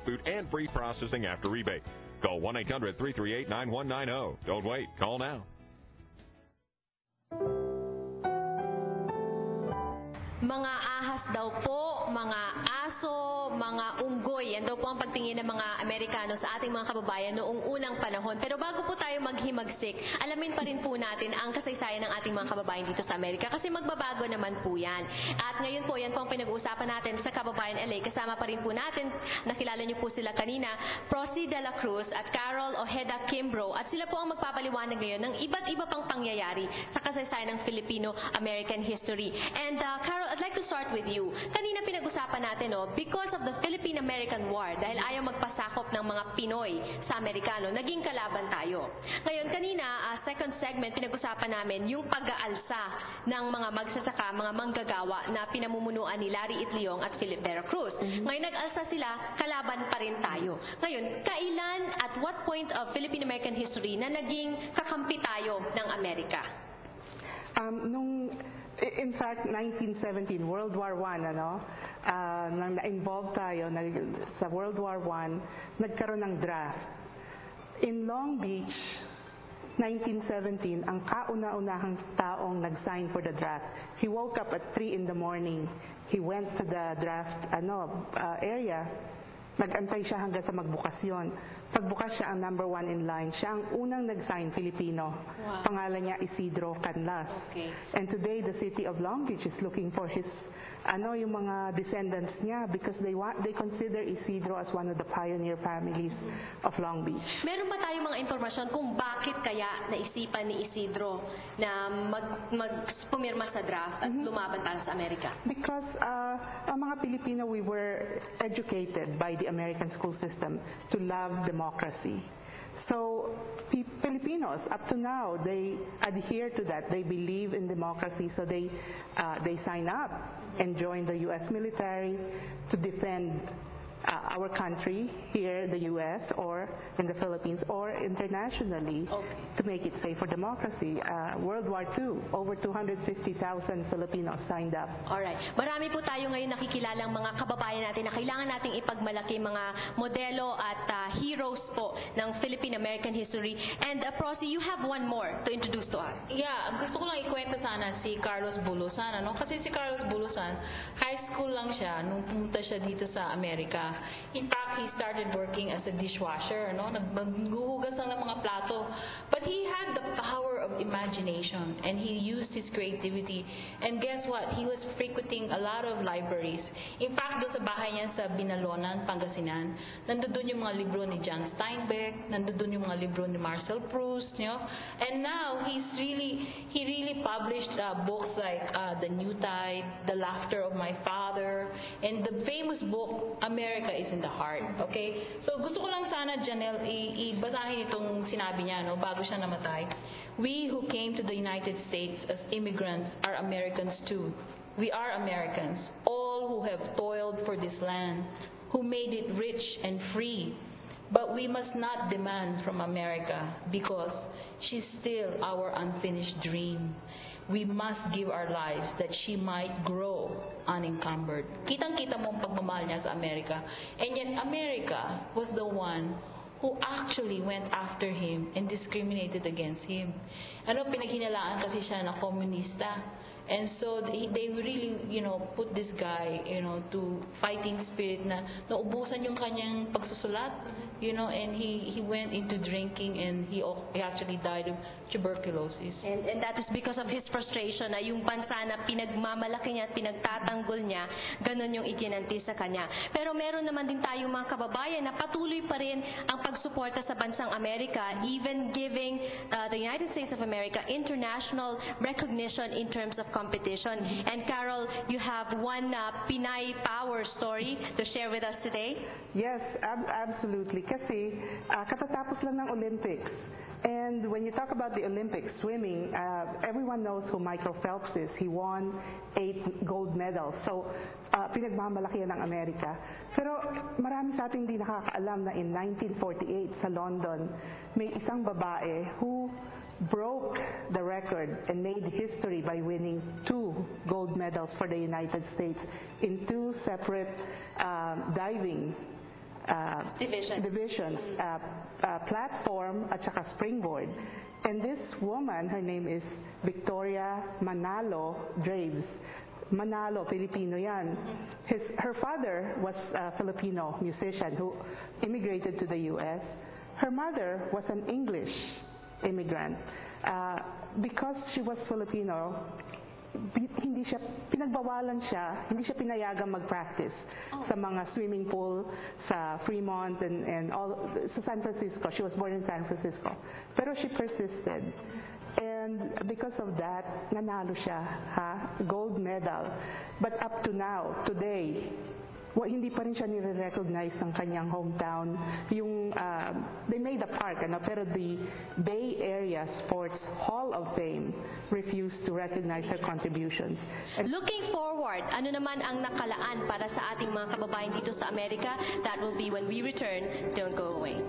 food and free processing after rebate. Call 1-800-338-9190. Don't wait. Call now. Mga ahas daw po, mga aso, mga unggoy. Yan daw po ang pagtingin ng mga Amerikano sa ating mga kababayan noong unang panahon. Pero bago po tayo maghimagsik, alamin pa rin po natin ang kasaysayan ng ating mga kababayan dito sa Amerika kasi magbabago naman po yan. At ngayon po, yan po ang pinag-uusapan natin sa Kababayan LA. Kasama pa rin po natin, nakilala niyo po sila kanina, Prosy de la Cruz at Carol Ojeda Kimbrough. At sila po ang magpapaliwanag ngayon ng iba't iba pang pangyayari sa kasaysayan ng Filipino-American history. And Carol, I'd like to start with you. Kanina pinag-usapan natin, because of the Philippine-American War, dahil ayaw magpasakop ng mga Pinoy sa Amerikano, naging kalaban tayo. Ngayon, kanina, second segment, pinag-usapan namin yung pag-aalsa ng mga magsasaka, mga manggagawa na pinamumunuan ni Larry Itliong at Philip Vera Cruz. Ngayon, nag-alsa sila, kalaban pa rin tayo. Ngayon, kailan, at what point of Philippine-American history na naging kakampi tayo ng Amerika? In fact, 1917, World War I, nang na-involve tayo sa World War I, nagkaroon ng draft. In Long Beach, 1917, ang kauna-unahang taong nag-sign for the draft. He woke up at 3 in the morning. He went to the draft area. Nag-antay siya hanggang sa magbukas yun. Pagbukas siya ang number 1 in line. Siya ang unang nag-sign Filipino. Wow. Pangalan niya Isidro Canlas. Okay. And today the city of Long Beach is looking for his yung mga descendants niya because they consider Isidro as one of the pioneer families of Long Beach. Meron ba tayong mga impormasyon kung bakit kaya naisipan ni Isidro na pumirma sa draft at lumaban para sa Amerika? Because ang mga Pilipino, we were educated by the American school system to love democracy. So Filipinos, up to now, they adhere to that. They believe in democracy, so they sign up and join the U.S. military to defend our country here, the U.S., or in the Philippines, or internationally, to make it safe for democracy. World War II, over 250,000 Filipinos signed up. Alright. Marami po tayo ngayon nakikilalang mga kababayan natin na kailangan nating ipagmalaki mga modelo at heroes po ng Philippine-American history. And Prosy, you have one more to introduce to us. Yeah, gusto ko lang ikwento sana si Carlos Bulosan, Kasi si Carlos Bulosan, high school lang siya nung pumunta siya dito sa Amerika. In fact, he started working as a dishwasher, Naghuhugas lang ng mga plato. But he had the power of imagination and he used his creativity. And guess what? He was frequenting a lot of libraries. In fact, doon sa bahay niya sa Binalonan, Pangasinan, nandoon yung mga libro ni John Steinbeck, nandoon yung mga libro ni Marcel Proust, And now he really published books like The New Tide, The Laughter of My Father, and the famous book America is in the Heart. Okay? So gusto ko lang sana, Janelle, ibasahin itong sinabi niya bago siya namatay. We who came to the United States as immigrants are Americans too. We are Americans, all who have toiled for this land, who made it rich and free. But we must not demand from America because she's still our unfinished dream. We must give our lives that she might grow unencumbered. Kitang-kita mo ang pagmamahal niya sa Amerika. And yet America was the one who actually went after him and discriminated against him. Pinaghinalaan kasi siya na komunista. And so they really, put this guy, to fighting spirit na naubusan yung kanyang pagsusulat, and he went into drinking and he actually died of tuberculosis. And that is because of his frustration na yung bansa na pinagmamalaki niya at pinagtatanggol niya, ganun yung ikinanti sa kanya. Pero meron naman din tayong mga kababayan na patuloy pa rin ang pagsuporta sa bansang Amerika, even giving the United States of America international recognition in terms of competition. And Carol, you have one Pinay Power story to share with us today? Yes, absolutely. Kasi katatapos lang ng Olympics. And when you talk about the Olympics, swimming, everyone knows who Michael Phelps is. He won 8 gold medals. So, pinagmamalaki yan ng Amerika. Pero marami sa ating di nakakaalam na in 1948 sa London, may isang babae who broke the record and made history by winning 2 gold medals for the United States in 2 separate diving divisions, platform at saka springboard. And this woman, her name is Victoria Manalo Draves. Manalo, Filipino yan. Her father was a Filipino musician who immigrated to the U.S. Her mother was an English immigrant. Because she was Filipino, pinagbawalan siya, hindi siya pinayagang mag-practice sa mga swimming pool sa Fremont and all sa San Francisco. She was born in San Francisco. Pero she persisted. And because of that, nanalo siya, gold medal. But up to now, today, hindi pa rin siya nire-recognize ng kanyang hometown. They made a park, pero the Bay Area Sports Hall of Fame refused to recognize her contributions. Looking forward, ano naman ang nakalaan para sa ating mga kababayan dito sa Amerika? That will be when we return. Don't go away.